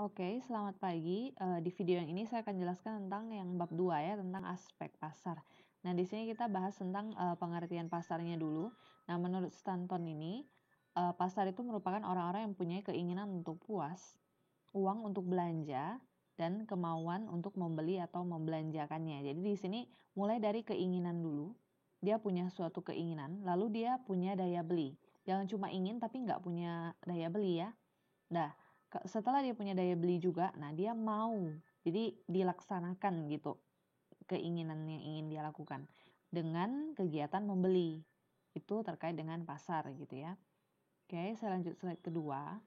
Oke, selamat pagi. Di video yang ini saya akan jelaskan tentang yang bab 2 ya, tentang aspek pasar. Nah, di sini kita bahas tentang pengertian pasarnya dulu. Nah, menurut Stanton ini, pasar itu merupakan orang-orang yang punya keinginan untuk puas, uang untuk belanja, dan kemauan untuk membeli atau membelanjakannya. Jadi di sini mulai dari keinginan dulu, dia punya suatu keinginan, lalu dia punya daya beli. Jangan cuma ingin tapi nggak punya daya beli ya. Nah, setelah dia punya daya beli juga, nah dia mau, jadi dilaksanakan gitu keinginan yang ingin dia lakukan dengan kegiatan membeli. Itu terkait dengan pasar gitu ya. Oke, saya lanjut slide kedua.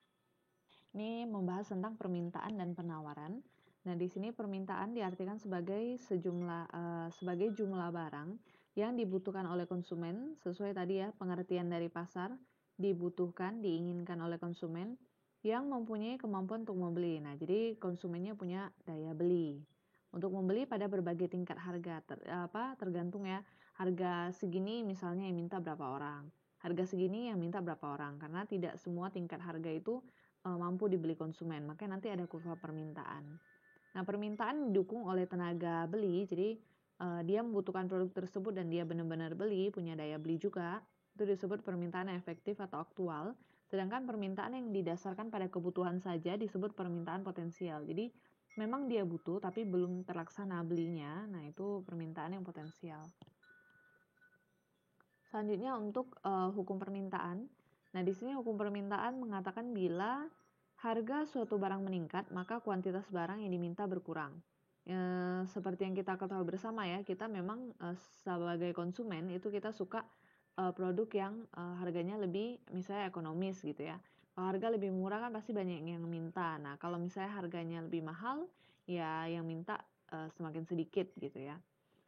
Ini membahas tentang permintaan dan penawaran. Nah, di sini permintaan diartikan sebagai jumlah barang yang dibutuhkan oleh konsumen sesuai tadi ya pengertian dari pasar, dibutuhkan, diinginkan oleh konsumen yang mempunyai kemampuan untuk membeli. Nah, jadi konsumennya punya daya beli untuk membeli pada berbagai tingkat harga, tergantung ya, harga segini misalnya yang minta berapa orang, harga segini yang minta berapa orang, karena tidak semua tingkat harga itu mampu dibeli konsumen, makanya nanti ada kurva permintaan. Nah, permintaan didukung oleh tenaga beli, jadi dia membutuhkan produk tersebut dan dia benar-benar beli, punya daya beli juga, itu disebut permintaan efektif atau aktual. Sedangkan permintaan yang didasarkan pada kebutuhan saja disebut permintaan potensial. Jadi memang dia butuh tapi belum terlaksana belinya, nah itu permintaan yang potensial. Selanjutnya untuk hukum permintaan. Nah, di sini hukum permintaan mengatakan bila harga suatu barang meningkat, maka kuantitas barang yang diminta berkurang. Seperti yang kita ketahui bersama ya, kita memang sebagai konsumen itu kita suka produk yang harganya lebih misalnya ekonomis gitu ya. Kalau harga lebih murah kan pasti banyak yang minta. Nah, kalau misalnya harganya lebih mahal, ya yang minta semakin sedikit gitu ya.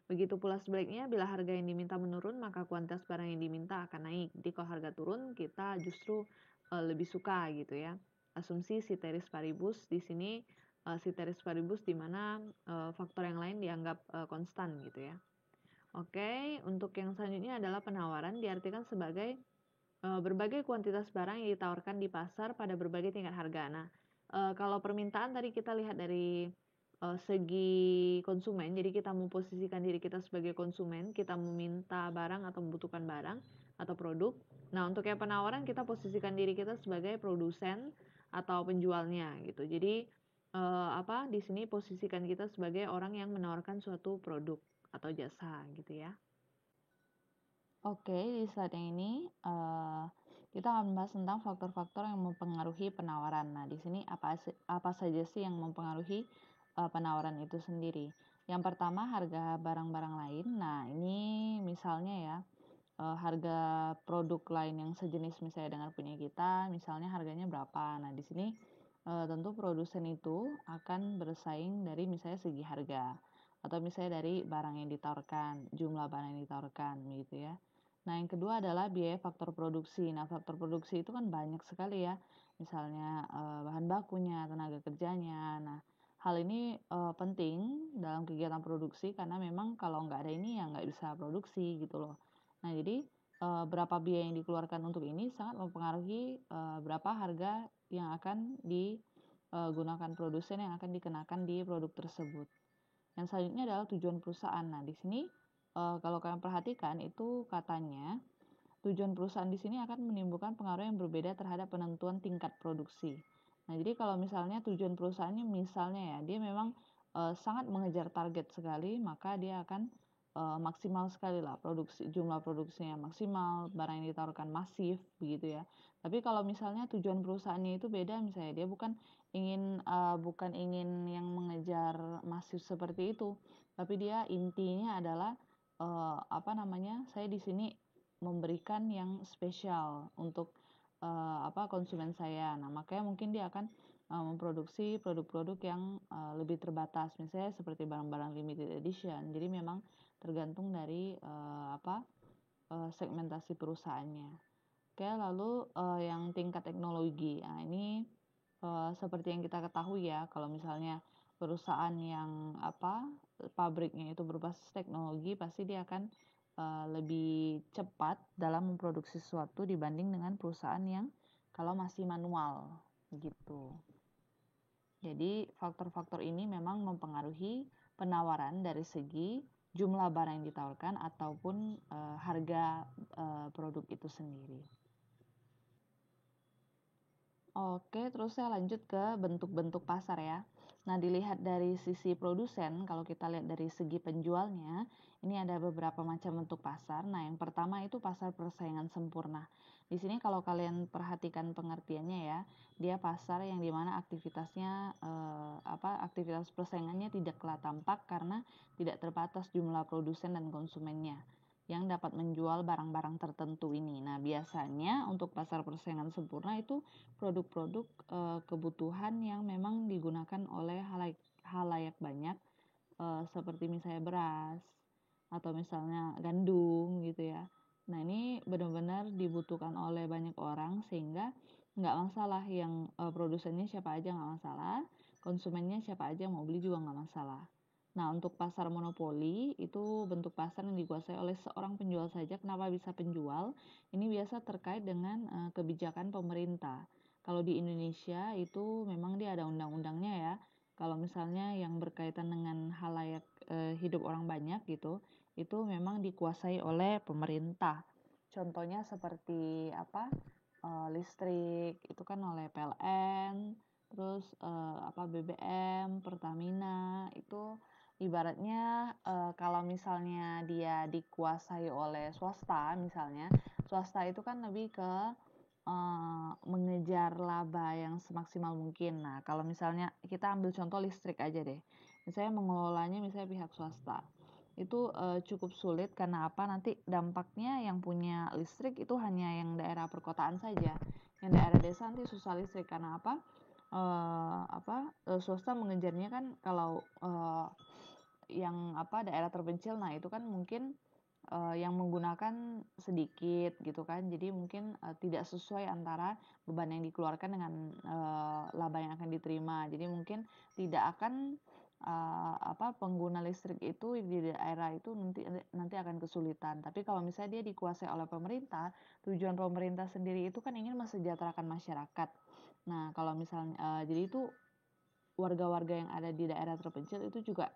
Begitu pula sebaliknya, bila harga yang diminta menurun, maka kuantitas barang yang diminta akan naik. Jadi kalau harga turun, kita justru lebih suka gitu ya. Asumsi ceteris paribus di sini ceteris paribus di mana faktor yang lain dianggap konstan gitu ya. Oke, untuk yang selanjutnya adalah penawaran diartikan sebagai berbagai kuantitas barang yang ditawarkan di pasar pada berbagai tingkat harga. Nah, kalau permintaan tadi kita lihat dari segi konsumen, jadi kita memposisikan diri kita sebagai konsumen, kita meminta barang atau membutuhkan barang atau produk. Nah, untuk yang penawaran kita posisikan diri kita sebagai produsen atau penjualnya gitu. Jadi di sini posisikan kita sebagai orang yang menawarkan suatu produk atau jasa gitu ya. Oke, di slide yang ini kita akan membahas tentang faktor-faktor yang mempengaruhi penawaran. Nah, di sini apa saja sih yang mempengaruhi penawaran itu sendiri? Yang pertama, harga barang-barang lain. Nah, ini misalnya ya, harga produk lain yang sejenis misalnya dengan punya kita, misalnya harganya berapa. Nah, di sini tentu produsen itu akan bersaing dari misalnya segi harga atau misalnya dari barang yang ditawarkan, jumlah barang yang ditawarkan gitu ya. Nah, yang kedua adalah biaya faktor produksi. Nah, faktor produksi itu kan banyak sekali ya. Misalnya bahan bakunya, tenaga kerjanya. Nah, hal ini penting dalam kegiatan produksi karena memang kalau nggak ada ini ya nggak bisa produksi gitu loh. Nah, jadi berapa biaya yang dikeluarkan untuk ini sangat mempengaruhi berapa harga yang akan digunakan produsen yang akan dikenakan di produk tersebut. Yang selanjutnya adalah tujuan perusahaan. Nah, di sini kalau kalian perhatikan itu katanya tujuan perusahaan di sini akan menimbulkan pengaruh yang berbeda terhadap penentuan tingkat produksi. Nah, jadi kalau misalnya tujuan perusahaannya misalnya ya, dia memang sangat mengejar target sekali, maka dia akan maksimal sekali lah jumlah produksinya maksimal, barang yang ditawarkan masif begitu ya. Tapi kalau misalnya tujuan perusahaannya itu beda, misalnya dia bukan ingin yang mengejar masif seperti itu, tapi dia intinya adalah saya di sini memberikan yang spesial untuk konsumen saya. Nah, makanya mungkin dia akan memproduksi produk-produk yang lebih terbatas, misalnya seperti barang-barang limited edition. Jadi memang tergantung dari segmentasi perusahaannya. Oke, lalu yang tingkat teknologi. Nah, ini seperti yang kita ketahui ya, kalau misalnya perusahaan yang pabriknya itu berbasis teknologi, pasti dia akan lebih cepat dalam memproduksi sesuatu dibanding dengan perusahaan yang kalau masih manual gitu. Jadi faktor-faktor ini memang mempengaruhi penawaran dari segi jumlah barang yang ditawarkan ataupun harga produk itu sendiri. Oke, terus saya lanjut ke bentuk-bentuk pasar ya. Nah, dilihat dari sisi produsen, kalau kita lihat dari segi penjualnya, ini ada beberapa macam bentuk pasar. Nah, yang pertama itu pasar persaingan sempurna. Di sini kalau kalian perhatikan pengertiannya ya, dia pasar yang dimana aktivitasnya aktivitas persaingannya tidaklah tampak karena tidak terbatas jumlah produsen dan konsumennya yang dapat menjual barang-barang tertentu ini. Nah, biasanya untuk pasar persaingan sempurna itu produk-produk kebutuhan yang memang digunakan oleh halayak banyak, seperti misalnya beras atau misalnya gandum gitu ya. Nah, ini benar-benar dibutuhkan oleh banyak orang sehingga nggak masalah yang produsennya siapa aja nggak masalah, konsumennya siapa aja yang mau beli juga nggak masalah. Nah, untuk pasar monopoli itu bentuk pasar yang dikuasai oleh seorang penjual saja. Kenapa bisa penjual? Ini biasa terkait dengan kebijakan pemerintah. Kalau di Indonesia itu memang dia ada undang-undangnya ya. Kalau misalnya yang berkaitan dengan halayak hidup orang banyak gitu, itu memang dikuasai oleh pemerintah. Contohnya seperti listrik itu kan oleh PLN, terus BBM, Pertamina itu ibaratnya kalau misalnya dia dikuasai oleh swasta, misalnya swasta itu kan lebih ke mengejar laba yang semaksimal mungkin. Nah, kalau misalnya kita ambil contoh listrik aja deh. Misalnya mengelolanya misalnya pihak swasta. Itu cukup sulit karena apa? Nanti dampaknya yang punya listrik itu hanya yang daerah perkotaan saja. Yang daerah desa nanti susah listrik karena apa? Swasta mengejarnya kan kalau daerah terpencil, nah itu kan mungkin yang menggunakan sedikit gitu kan, jadi mungkin tidak sesuai antara beban yang dikeluarkan dengan laba yang akan diterima, jadi mungkin tidak akan pengguna listrik itu di daerah itu nanti akan kesulitan. Tapi kalau misalnya dia dikuasai oleh pemerintah, tujuan pemerintah sendiri itu kan ingin mensejahterakan masyarakat. Nah, kalau misalnya jadi itu warga-warga yang ada di daerah terpencil itu juga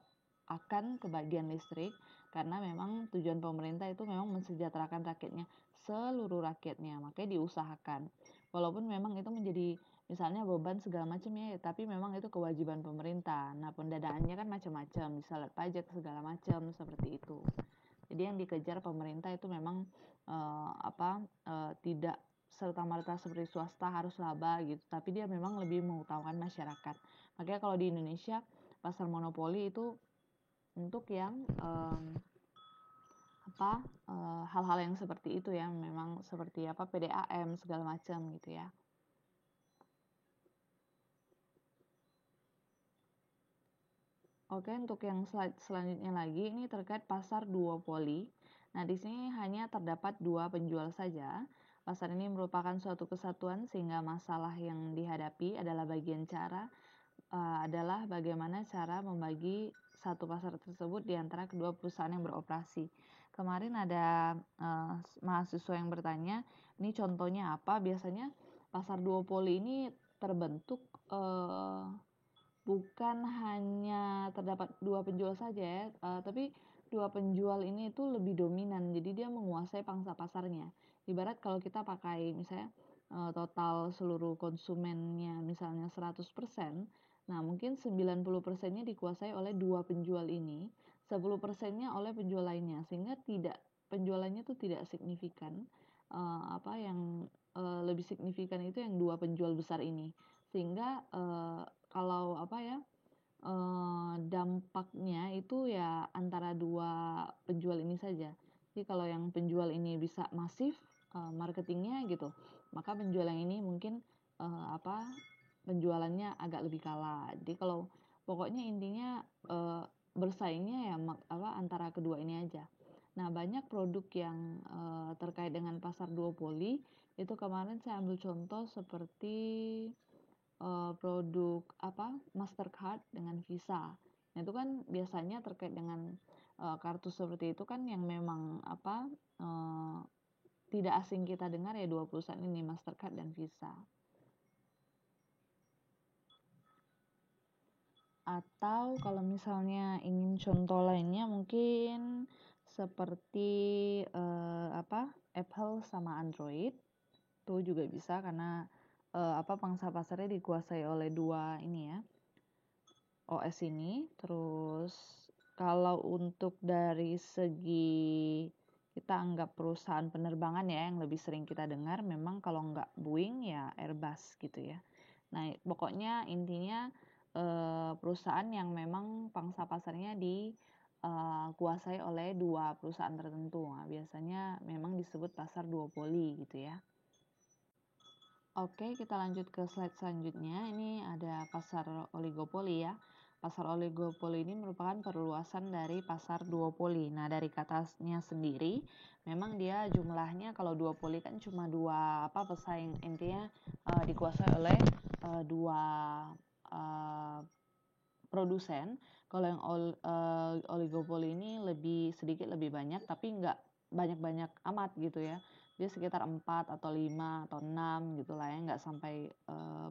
akan kebagian listrik karena memang tujuan pemerintah itu memang mensejahterakan rakyatnya, seluruh rakyatnya, makanya diusahakan. Walaupun memang itu menjadi misalnya beban segala macam ya, tapi memang itu kewajiban pemerintah. Nah, pendanaannya kan macam-macam, bisa pajak segala macam seperti itu. Jadi yang dikejar pemerintah itu memang tidak serta-merta seperti swasta harus laba gitu, tapi dia memang lebih mengutamakan masyarakat. Makanya kalau di Indonesia pasar monopoli itu untuk yang hal-hal yang seperti itu ya, memang seperti PDAM segala macam gitu ya. Oke, untuk yang selanjutnya lagi ini terkait pasar duopoli. Nah, di sini hanya terdapat dua penjual saja. Pasar ini merupakan suatu kesatuan sehingga masalah yang dihadapi adalah adalah bagaimana cara membagi satu pasar tersebut di antara kedua perusahaan yang beroperasi. Kemarin ada mahasiswa yang bertanya, ini contohnya apa? Biasanya pasar duopoli ini terbentuk bukan hanya terdapat dua penjual saja ya, tapi dua penjual ini itu lebih dominan, jadi dia menguasai pangsa pasarnya. Ibarat kalau kita pakai misalnya total seluruh konsumennya misalnya 100%, nah mungkin 90%-nya dikuasai oleh dua penjual ini, 10%-nya oleh penjual lainnya, sehingga penjualannya itu tidak signifikan. Yang lebih signifikan itu yang dua penjual besar ini, sehingga kalau dampaknya itu ya antara dua penjual ini saja. Jadi kalau yang penjual ini bisa masif marketingnya gitu, maka penjual yang ini mungkin penjualannya agak lebih kalah. Jadi kalau pokoknya intinya bersaingnya ya antara kedua ini aja. Nah, banyak produk yang terkait dengan pasar duopoli itu kemarin saya ambil contoh seperti produk Mastercard dengan Visa. Nah, itu kan biasanya terkait dengan kartu seperti itu kan yang memang tidak asing kita dengar ya, dua perusahaan ini Mastercard dan Visa. Atau kalau misalnya ingin contoh lainnya mungkin seperti Apple sama Android itu juga bisa karena pangsa pasarnya dikuasai oleh dua ini ya OS ini. Terus kalau untuk dari segi kita anggap perusahaan penerbangan ya yang lebih sering kita dengar, memang kalau nggak Boeing ya Airbus gitu ya. Nah, pokoknya intinya perusahaan yang memang pangsa pasarnya dikuasai oleh dua perusahaan tertentu. Nah, biasanya memang disebut pasar duopoli gitu ya. Oke, kita lanjut ke slide selanjutnya. Ini ada pasar oligopoli ya. Pasar oligopoli ini merupakan perluasan dari pasar duopoli. Nah, dari katanya sendiri, memang dia jumlahnya kalau duopoli kan cuma dua pesaing, intinya dikuasai oleh dua produsen. Kalau yang oligopoli ini lebih sedikit lebih banyak, tapi nggak banyak-banyak amat gitu ya. Dia sekitar 4 atau 5 atau 6 gitu lah ya, nggak sampai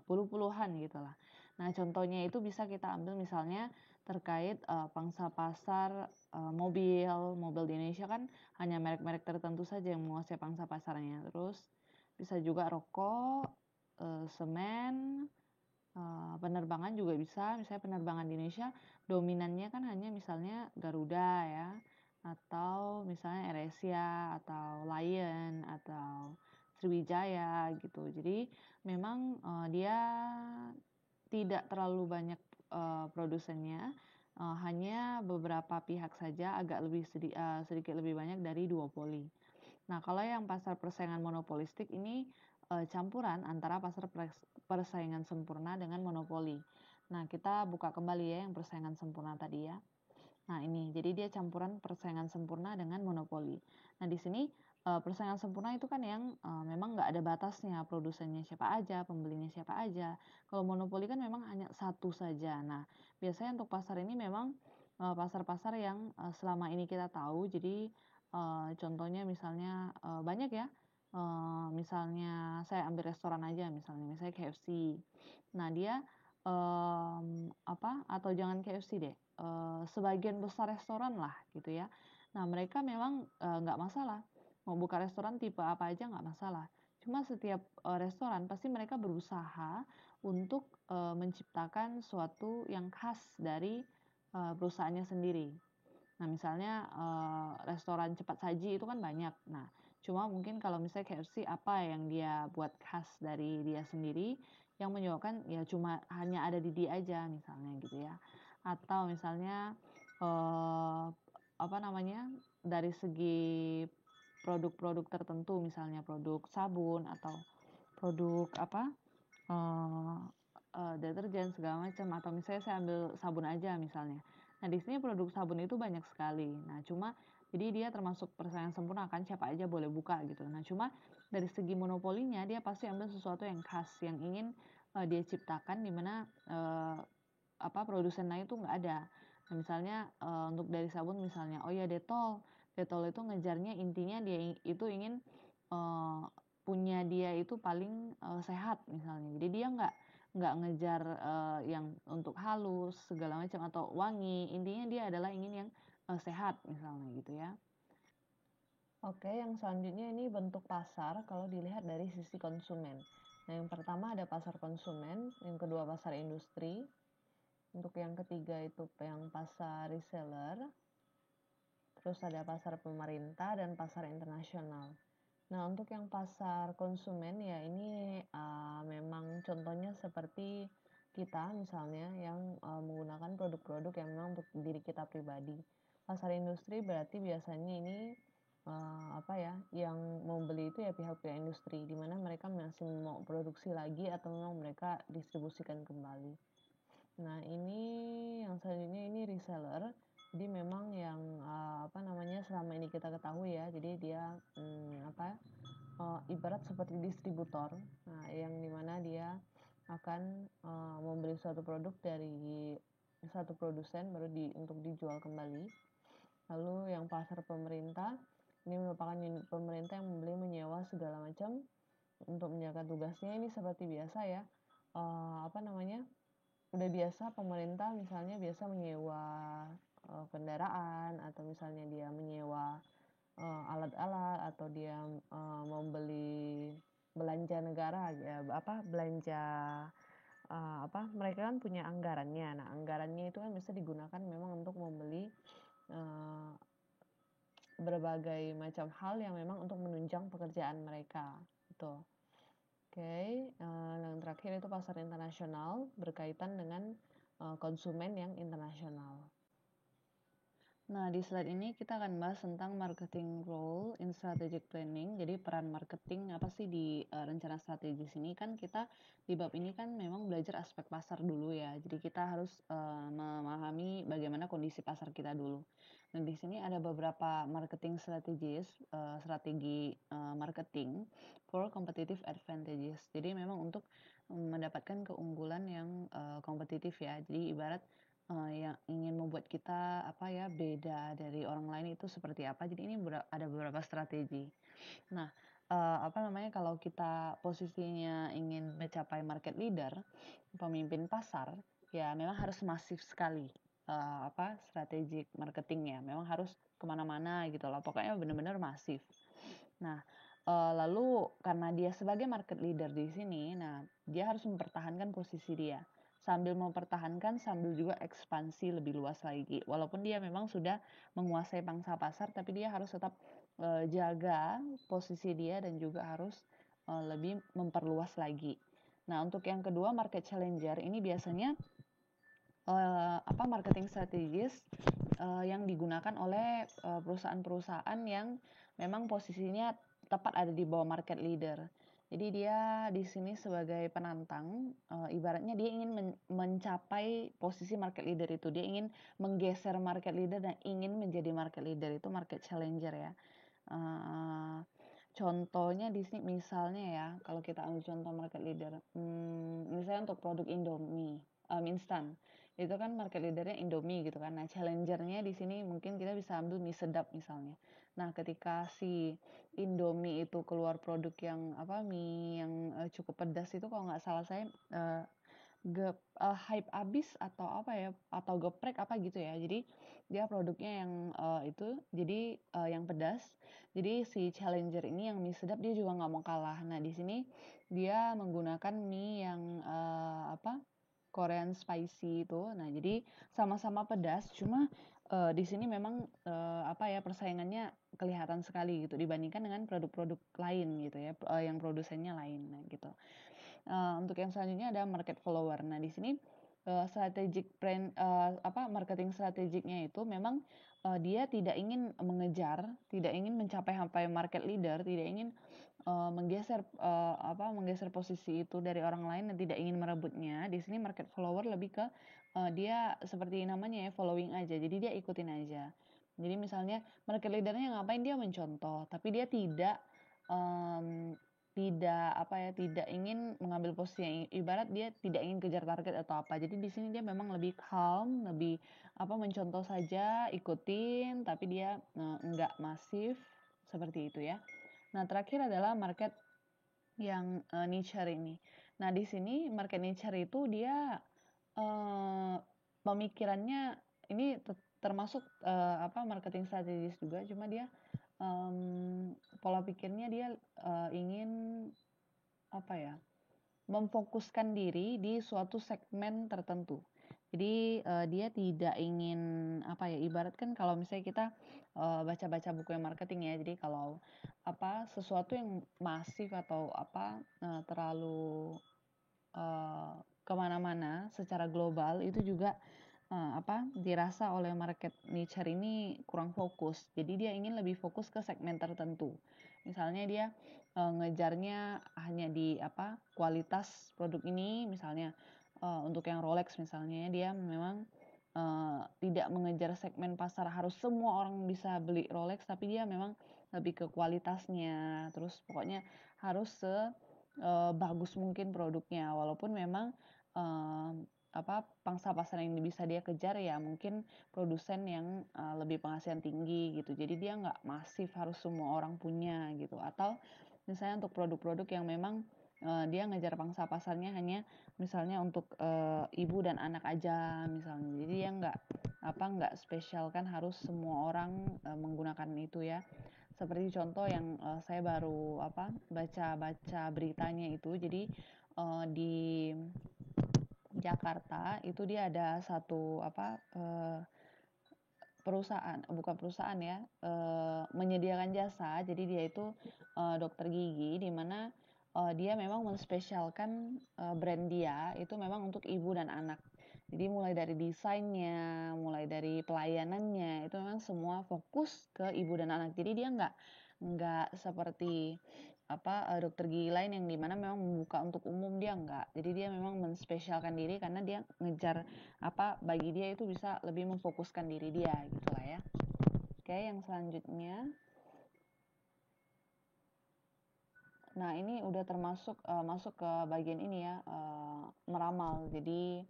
puluh-puluhan gitu lah. Nah, contohnya itu bisa kita ambil misalnya terkait pangsa pasar mobil di Indonesia kan hanya merek-merek tertentu saja yang menguasai pangsa pasarnya. Terus bisa juga rokok, semen, penerbangan juga bisa. Misalnya penerbangan di Indonesia dominannya kan hanya misalnya Garuda ya, atau misalnya AirAsia atau Lion atau Sriwijaya gitu. Jadi memang dia tidak terlalu banyak produsennya, hanya beberapa pihak saja agak sedikit lebih banyak dari duopoli. Nah, kalau yang pasar persaingan monopolistik ini campuran antara pasar persaingan sempurna dengan monopoli. Nah, kita buka kembali ya yang persaingan sempurna tadi ya. Nah, ini jadi dia campuran persaingan sempurna dengan monopoli. Nah, di sini persaingan sempurna itu kan yang memang nggak ada batasnya, produsennya siapa aja, pembelinya siapa aja. Kalau monopoli kan memang hanya satu saja. Nah, biasanya untuk pasar ini memang pasar-pasar yang selama ini kita tahu. Jadi contohnya misalnya banyak ya. Misalnya saya ambil restoran aja misalnya KFC. Nah, dia atau jangan KFC deh, sebagian besar restoran lah gitu ya. Nah, mereka memang nggak masalah mau buka restoran tipe apa aja nggak masalah. Cuma setiap restoran pasti mereka berusaha untuk menciptakan suatu yang khas dari perusahaannya sendiri. Nah, misalnya restoran cepat saji itu kan banyak. Nah, cuma mungkin kalau misalnya KFC apa yang dia buat khas dari dia sendiri yang menyebabkan ya cuma hanya ada di dia aja misalnya gitu ya. Atau misalnya dari segi produk-produk tertentu misalnya produk sabun atau produk deterjen segala macam atau misalnya saya ambil sabun aja misalnya. Nah, di sini produk sabun itu banyak sekali. Nah, cuma jadi dia termasuk persaingan sempurna kan siapa aja boleh buka gitu. Nah, cuma dari segi monopolinya dia pasti ambil sesuatu yang khas yang ingin dia ciptakan di mana produsen lain itu nggak ada. Nah, misalnya untuk dari sabun misalnya, oh ya Dettol. Dettol itu ngejarnya intinya dia itu ingin punya dia itu paling sehat misalnya. Jadi dia nggak ngejar yang untuk halus segala macam atau wangi. Intinya dia adalah ingin yang sehat misalnya gitu ya. Oke, yang selanjutnya ini bentuk pasar kalau dilihat dari sisi konsumen. Nah, yang pertama ada pasar konsumen, yang kedua pasar industri, untuk yang ketiga itu yang pasar reseller, terus ada pasar pemerintah dan pasar internasional. Nah, untuk yang pasar konsumen ya ini memang contohnya seperti kita misalnya yang menggunakan produk-produk yang memang untuk diri kita pribadi. Pasar industri berarti biasanya ini yang mau beli itu ya pihak-pihak industri di mana mereka masih mau produksi lagi atau memang mereka distribusikan kembali. Nah, ini yang selanjutnya ini reseller. Jadi memang yang selama ini kita ketahui ya. Jadi dia ibarat seperti distributor. Nah, yang dimana dia akan membeli suatu produk dari satu produsen baru untuk dijual kembali. Lalu yang pasar pemerintah ini merupakan unit pemerintah yang membeli menyewa segala macam untuk menjalankan tugasnya. Ini seperti biasa ya. udah biasa pemerintah misalnya biasa menyewa kendaraan, atau misalnya dia menyewa alat-alat, atau dia membeli belanja negara, ya belanja mereka kan punya anggarannya. Nah, anggarannya itu kan bisa digunakan memang untuk membeli eh, berbagai macam hal yang memang untuk menunjang pekerjaan mereka gitu. Oke, yang terakhir itu pasar internasional berkaitan dengan konsumen yang internasional. Nah, di slide ini kita akan bahas tentang marketing role in strategic planning. Jadi peran marketing apa sih di rencana strategis ini? Kan kita di bab ini kan memang belajar aspek pasar dulu ya. Jadi kita harus memahami bagaimana kondisi pasar kita dulu. Nah, di sini ada beberapa marketing strategis, strategi marketing for competitive advantages. Jadi memang untuk mendapatkan keunggulan yang kompetitif ya. Jadi ibarat yang ingin membuat kita beda dari orang lain itu seperti apa. Jadi ini ada beberapa strategi. Nah, kalau kita posisinya ingin mencapai market leader, pemimpin pasar, ya memang harus masif sekali strategic marketingnya. Memang harus kemana-mana gitu loh. Pokoknya benar-benar masif. Nah, lalu karena dia sebagai market leader di sini, nah dia harus mempertahankan posisi dia. Sambil mempertahankan, sambil juga ekspansi lebih luas lagi. Walaupun dia memang sudah menguasai pangsa pasar, tapi dia harus tetap jaga posisi dia dan juga harus lebih memperluas lagi. Nah, untuk yang kedua, market challenger ini biasanya marketing strategis yang digunakan oleh perusahaan-perusahaan yang memang posisinya tepat ada di bawah market leader. Jadi dia di sini sebagai penantang, ibaratnya dia ingin mencapai posisi market leader itu. Dia ingin menggeser market leader dan ingin menjadi market leader, itu market challenger ya. Contohnya di sini misalnya ya, kalau kita ambil contoh market leader, misalnya untuk produk Indomie instan, itu kan market leadernya Indomie gitu kan. Nah, challengernya di sini mungkin kita bisa ambil mie sedap misalnya. Nah, ketika si Indomie itu keluar produk yang mie yang cukup pedas, itu kalau nggak salah saya hype abis atau geprek gitu ya. Jadi dia produknya yang itu jadi yang pedas. Jadi si challenger ini yang mie sedap dia juga nggak mau kalah. Nah, di sini dia menggunakan mie yang Korean spicy itu. Nah, jadi sama-sama pedas, cuma di sini memang persaingannya kelihatan sekali gitu dibandingkan dengan produk-produk lain gitu ya, yang produsennya lain. Nah, gitu. Untuk yang selanjutnya ada market follower. Nah, di sini strategic brand marketing strategiknya itu memang dia tidak ingin mengejar, tidak ingin mencapai market leader, tidak ingin menggeser posisi itu dari orang lain dan tidak ingin merebutnya. Di sini market follower lebih ke dia seperti namanya ya, following aja. Jadi dia ikutin aja. Jadi misalnya market leadernya ngapain, dia mencontoh, tapi dia tidak tidak ingin mengambil posisi yang ibarat dia tidak ingin kejar target atau apa. Jadi di sini dia memang lebih calm, lebih mencontoh saja, ikutin, tapi dia enggak masif seperti itu ya. Nah, terakhir adalah market yang niche ini. Nah, di sini market niche itu dia pemikirannya ini termasuk marketing strategis juga, cuma dia pola pikirnya dia ingin memfokuskan diri di suatu segmen tertentu. Jadi dia tidak ingin ibaratkan kalau misalnya kita baca-baca buku yang marketing ya. Jadi kalau sesuatu yang masif atau terlalu kemana-mana secara global itu juga dirasa oleh market niche ini kurang fokus. Jadi dia ingin lebih fokus ke segmen tertentu. Misalnya dia ngejarnya hanya di kualitas produk ini, misalnya untuk yang Rolex misalnya dia memang tidak mengejar segmen pasar harus semua orang bisa beli Rolex, tapi dia memang lebih ke kualitasnya, terus pokoknya harus bagus mungkin produknya, walaupun memang pangsa pasar yang bisa dia kejar ya mungkin produsen yang lebih penghasilan tinggi gitu. Jadi dia nggak masif harus semua orang punya gitu. Atau misalnya untuk produk-produk yang memang dia ngejar pangsa pasarnya hanya misalnya untuk ibu dan anak aja misalnya. Jadi dia nggak spesialkan harus semua orang menggunakan itu ya. Seperti contoh yang saya baru baca beritanya itu. Jadi di Jakarta itu dia ada satu perusahaan, bukan perusahaan ya, menyediakan jasa. Jadi dia itu dokter gigi, di mana dia memang menspesialkan brand dia itu memang untuk ibu dan anak. Jadi mulai dari desainnya, mulai dari pelayanannya itu memang semua fokus ke ibu dan anak. Jadi dia nggak seperti dokter gigi lain yang dimana memang membuka untuk umum, dia enggak. Jadi dia memang menspesialkan diri karena dia ngejar bagi dia itu bisa lebih memfokuskan diri dia gitu lah ya. Oke, yang selanjutnya, nah ini udah termasuk masuk ke bagian ini ya, meramal. Jadi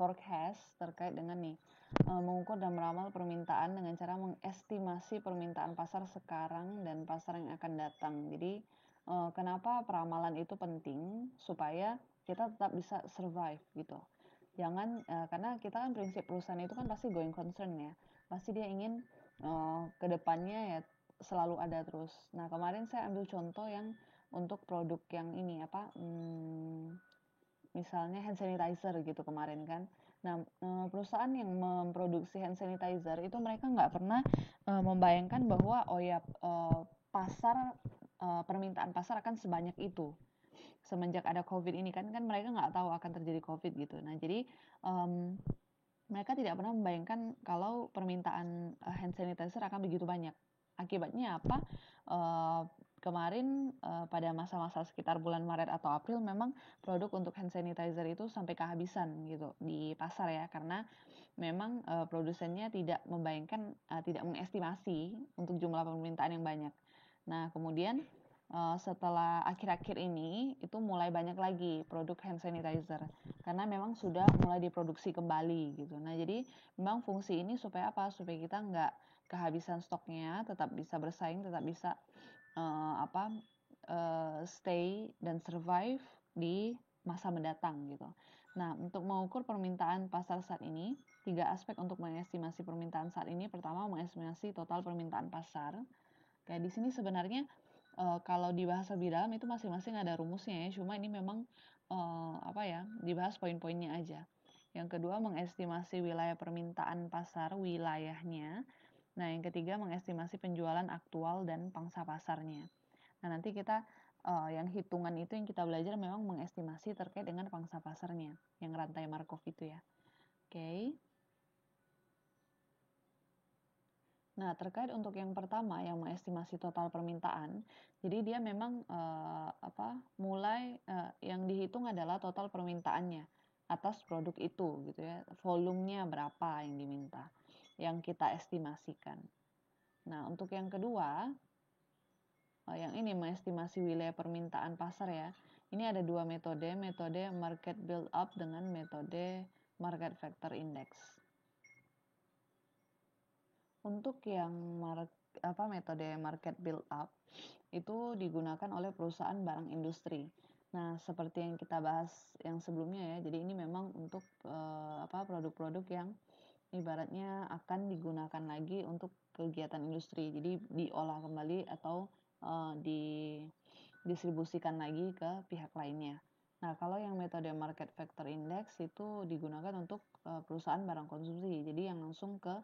forecast terkait dengan nih mengukur dan meramal permintaan dengan cara mengestimasi permintaan pasar sekarang dan pasar yang akan datang. Jadi kenapa peramalan itu penting? Supaya kita tetap bisa survive gitu. Jangan karena kita kan prinsip perusahaan itu kan pasti going concern ya. Pasti dia ingin ke depannya ya selalu ada terus. Nah, kemarin saya ambil contoh yang untuk produk yang ini misalnya hand sanitizer gitu kemarin kan. Nah, perusahaan yang memproduksi hand sanitizer itu mereka nggak pernah membayangkan bahwa pasar permintaan pasar akan sebanyak itu semenjak ada COVID ini kan mereka nggak tahu akan terjadi COVID gitu. Nah, jadi mereka tidak pernah membayangkan kalau permintaan hand sanitizer akan begitu banyak. Akibatnya apa? Kemarin pada masa-masa sekitar bulan Maret atau April memang produk untuk hand sanitizer itu sampai kehabisan gitu di pasar ya, karena memang produsennya tidak membayangkan, tidak mengestimasi untuk jumlah permintaan yang banyak. Nah, kemudian setelah akhir-akhir ini itu mulai banyak lagi produk hand sanitizer karena memang sudah mulai diproduksi kembali gitu. Nah, jadi memang fungsi ini supaya apa? Supaya kita nggak kehabisan stoknya, tetap bisa bersaing, tetap bisa stay dan survive di masa mendatang gitu. Nah, untuk mengukur permintaan pasar saat ini, 3 aspek untuk mengestimasi permintaan saat ini. Pertama, mengestimasi total permintaan pasar. Kayak di sini sebenarnya kalau dibahas lebih dalam itu masing-masing ada rumusnya ya, cuma ini memang dibahas poin-poinnya aja. Yang kedua, mengestimasi wilayah permintaan pasar, wilayahnya. Nah, yang ketiga, mengestimasi penjualan aktual dan pangsa pasarnya. Nah, nanti kita yang hitungan itu yang kita belajar memang mengestimasi terkait dengan pangsa pasarnya, yang rantai Markov itu ya. Oke. Nah, terkait untuk yang pertama yang mengestimasi total permintaan, jadi dia memang yang dihitung adalah total permintaannya atas produk itu gitu ya. Volumenya berapa yang diminta, yang kita estimasikan. Nah, untuk yang kedua, yang ini mengestimasi wilayah permintaan pasar ya. Ini ada dua metode market build up dengan metode market factor index. Untuk yang metode market build up itu digunakan oleh perusahaan barang industri. Nah, seperti yang kita bahas yang sebelumnya ya. Jadi ini memang untuk produk-produk yang ibaratnya akan digunakan lagi untuk kegiatan industri. Jadi diolah kembali atau didistribusikan lagi ke pihak lainnya. Nah, kalau yang metode market factor index itu digunakan untuk perusahaan barang konsumsi. Jadi yang langsung ke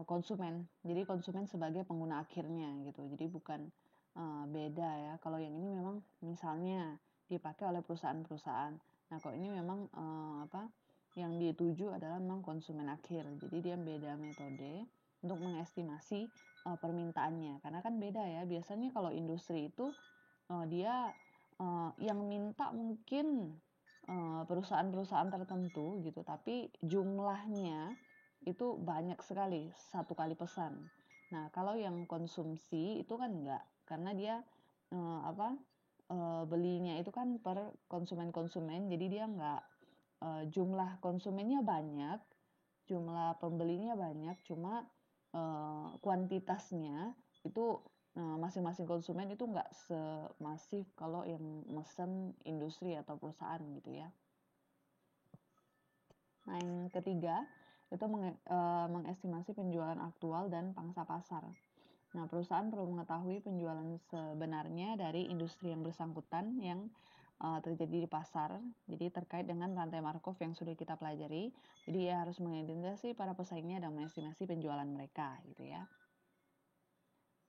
konsumen. Jadi konsumen sebagai pengguna akhirnya gitu. Jadi bukan beda ya. Kalau yang ini memang misalnya dipakai oleh perusahaan-perusahaan. Nah, kalau ini memang yang dituju adalah memang konsumen akhir. Jadi dia beda metode untuk mengestimasi permintaannya. Karena kan beda ya. Biasanya kalau industri itu dia yang minta mungkin perusahaan-perusahaan tertentu gitu, tapi jumlahnya itu banyak sekali satu kali pesan. Nah, kalau yang konsumsi itu kan enggak, karena dia belinya itu kan per konsumen-konsumen, jadi dia enggak jumlah konsumennya banyak, jumlah pembelinya banyak, cuma kuantitasnya itu masing-masing konsumen itu nggak semasif kalau yang mesen industri atau perusahaan gitu ya. Nah, yang ketiga itu mengestimasi penjualan aktual dan pangsa pasar. Nah, perusahaan perlu mengetahui penjualan sebenarnya dari industri yang bersangkutan yang terjadi di pasar. Jadi terkait dengan rantai Markov yang sudah kita pelajari. Jadi ia harus mengidentifikasi para pesaingnya dan mengestimasi penjualan mereka gitu ya.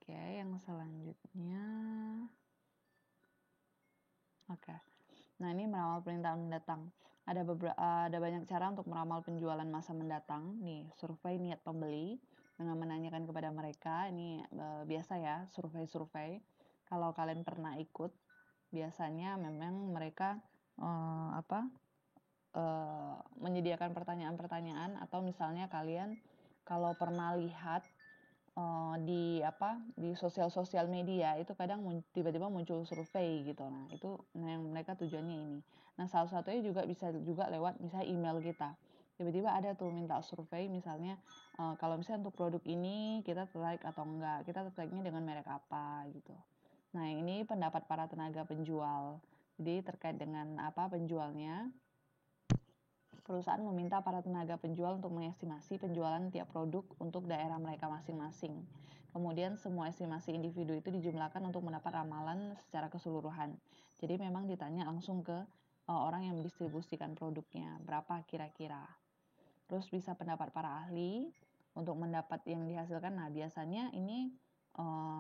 Oke, yang selanjutnya. Oke. Nah, ini meramal permintaan mendatang. Ada banyak cara untuk meramal penjualan masa mendatang. Nih, survei niat pembeli dengan menanyakan kepada mereka. Ini biasa ya, survei-survei. Kalau kalian pernah ikut, biasanya memang mereka menyediakan pertanyaan-pertanyaan, atau misalnya kalian kalau pernah lihat di sosial media itu kadang tiba-tiba muncul survei gitu. Nah, itu yang mereka tujuannya ini. Nah, salah satunya juga bisa juga lewat misalnya email kita. Tiba-tiba ada tuh minta survei misalnya kalau misalnya untuk produk ini kita tertarik atau enggak, kita tertariknya dengan merek apa gitu. Nah, ini pendapat para tenaga penjual. Jadi terkait dengan penjualnya, perusahaan meminta para tenaga penjual untuk mengestimasi penjualan tiap produk untuk daerah mereka masing-masing. Kemudian semua estimasi individu itu dijumlahkan untuk mendapat ramalan secara keseluruhan. Jadi memang ditanya langsung ke orang yang mendistribusikan produknya, berapa kira-kira. Terus bisa pendapat para ahli untuk mendapat yang dihasilkan. Nah, biasanya ini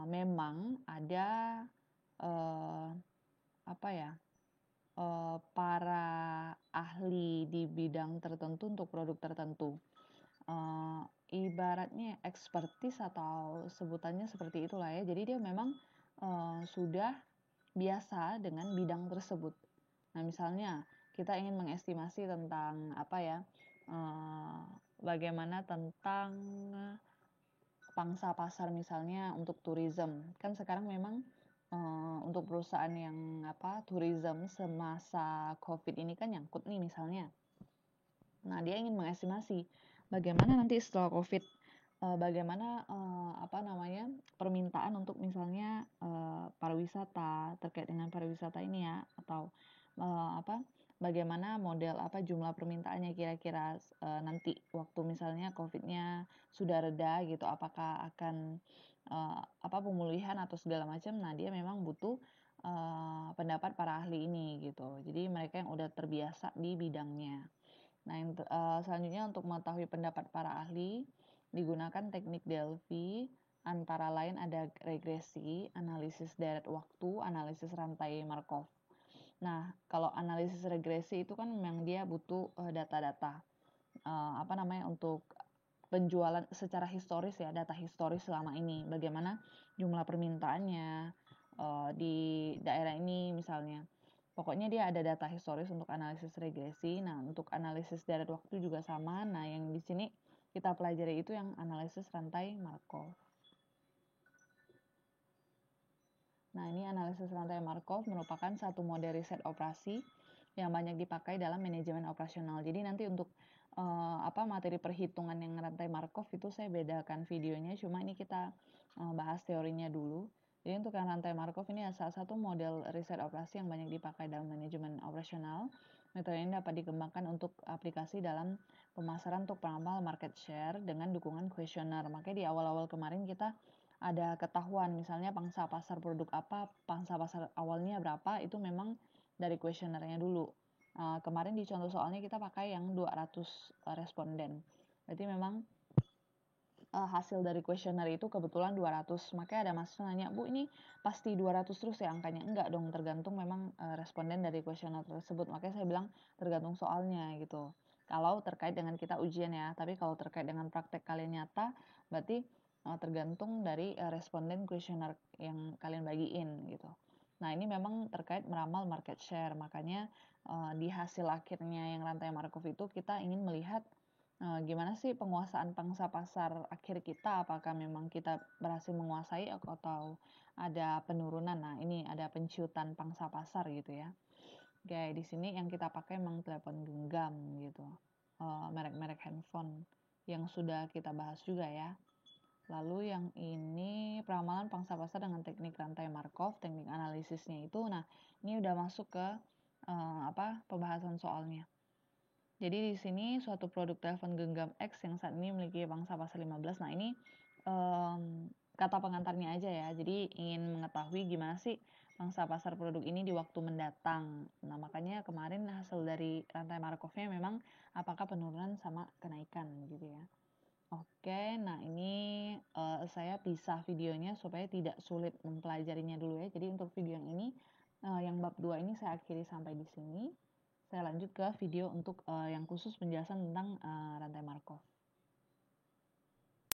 memang ada para ahli di bidang tertentu untuk produk tertentu. Ibaratnya expertise atau sebutannya seperti itulah ya. Jadi dia memang sudah biasa dengan bidang tersebut. Nah, misalnya kita ingin mengestimasi tentang bagaimana tentang pangsa pasar misalnya untuk tourism. Kan sekarang memang untuk perusahaan yang tourism semasa COVID ini kan nyangkut nih misalnya. Nah, dia ingin mengestimasi bagaimana nanti setelah COVID, bagaimana permintaan untuk misalnya pariwisata, terkait dengan pariwisata ini ya, atau bagaimana model jumlah permintaannya kira-kira nanti waktu misalnya COVID-nya sudah reda gitu, apakah akan pemulihan atau segala macam. Nah, dia memang butuh pendapat para ahli ini gitu. Jadi mereka yang udah terbiasa di bidangnya. Nah, yang selanjutnya untuk mengetahui pendapat para ahli digunakan teknik Delphi, antara lain ada regresi, analisis deret waktu, analisis rantai Markov. Nah, kalau analisis regresi itu kan memang dia butuh data-data untuk penjualan secara historis ya, data historis selama ini, bagaimana jumlah permintaannya di daerah ini misalnya. Pokoknya dia ada data historis untuk analisis regresi. Nah, untuk analisis deret waktu juga sama. Nah, yang di sini kita pelajari itu yang analisis rantai Markov. Nah, ini analisis rantai Markov merupakan satu model riset operasi yang banyak dipakai dalam manajemen operasional. Jadi nanti untuk materi perhitungan yang rantai Markov itu saya bedakan videonya, cuma ini kita bahas teorinya dulu. Jadi untuk yang rantai Markov ini salah satu model riset operasi yang banyak dipakai dalam manajemen operasional. Metode ini dapat dikembangkan untuk aplikasi dalam pemasaran untuk peramal market share dengan dukungan kuesioner. Makanya di awal-awal kemarin kita ada ketahuan misalnya pangsa pasar produk apa, pangsa pasar awalnya berapa, itu memang dari kuesionernya dulu. Kemarin di contoh soalnya kita pakai yang 200 responden. Berarti memang hasil dari kuesioner itu kebetulan 200. Makanya ada mahasiswa nanya, "Bu, ini pasti 200 terus ya angkanya?" Enggak dong, tergantung memang responden dari kuesioner tersebut. Makanya saya bilang tergantung soalnya gitu. Kalau terkait dengan kita ujian ya, tapi kalau terkait dengan praktek kalian nyata, berarti tergantung dari responden kuesioner yang kalian bagiin gitu. Nah, ini memang terkait meramal market share. Makanya di hasil akhirnya yang rantai Markov itu kita ingin melihat gimana sih penguasaan pangsa pasar akhir kita, apakah memang kita berhasil menguasai atau ada penurunan. Nah, ini ada penciutan pangsa pasar gitu ya. Kayak di sini yang kita pakai memang telepon genggam gitu, merek-merek handphone yang sudah kita bahas juga ya. Lalu yang ini peramalan pangsa pasar dengan teknik rantai Markov, teknik analisisnya itu. Nah, ini udah masuk ke pembahasan soalnya. Jadi di sini suatu produk telepon genggam X yang saat ini memiliki pangsa pasar 15. Nah, ini kata pengantarnya aja ya. Jadi ingin mengetahui gimana sih pangsa pasar produk ini di waktu mendatang. Nah, makanya kemarin hasil dari rantai Markovnya memang apakah penurunan sama kenaikan gitu ya. Oke, nah ini saya pisah videonya supaya tidak sulit mempelajarinya dulu ya. Jadi untuk video yang ini, yang bab 2 ini saya akhiri sampai di sini. Saya lanjut ke video untuk yang khusus penjelasan tentang rantai Markov.